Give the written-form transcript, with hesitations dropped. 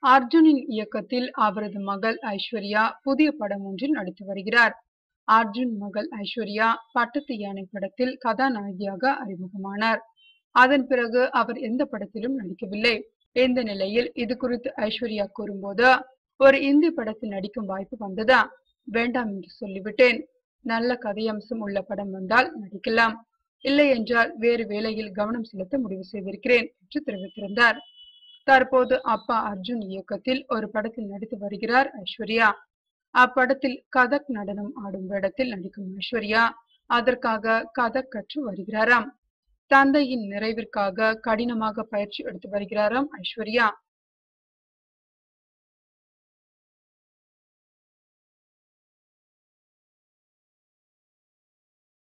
அர்ஜுனின் இயக்கத்தில் அவரது மகள் ஐஸ்வர்யா புதிய படம் ஒன்றில் நடித்து வருகிறார். அர்ஜுன் மகள் ஐஸ்வர்யா பட்டத்து யானை படத்தில் கதாநாயகியாக அறிமுகமானார். அதன் பிறகு அவர் எந்த படத்திலும் நடிக்கவில்லை. இந்த நிலையில் இது குறித்து ஐஸ்வர்யா கூறும்போது, ஒரு இந்தி படத்தில் நடிக்கும் வாய்ப்பு வந்ததா, வேண்டாம் என்று சொல்லிவிட்டேன். நல்ல கதையம்சம் உள்ள படம் வந்தால் நடிக்கலாம், இல்லை என்றால் வேறு வேலையில் கவனம் செலுத்த முடிவு செய்திருக்கிறேன் என்று தெரிவித்திருந்தார். தற்போது அப்பா அர்ஜுன் இயக்கத்தில் ஒரு படத்தில் நடித்து வருகிறார் ஐஸ்வர்யா. அப்படத்தில் கதக் நடனம் ஆடும் வேடத்தில் நடிக்கும் ஐஸ்வர்யா அதற்காக கதக் கற்று வருகிறாராம். தந்தையின் நிறைவிற்காக கடினமாக பயிற்சி எடுத்து வருகிறாராம் ஐஸ்வர்யா.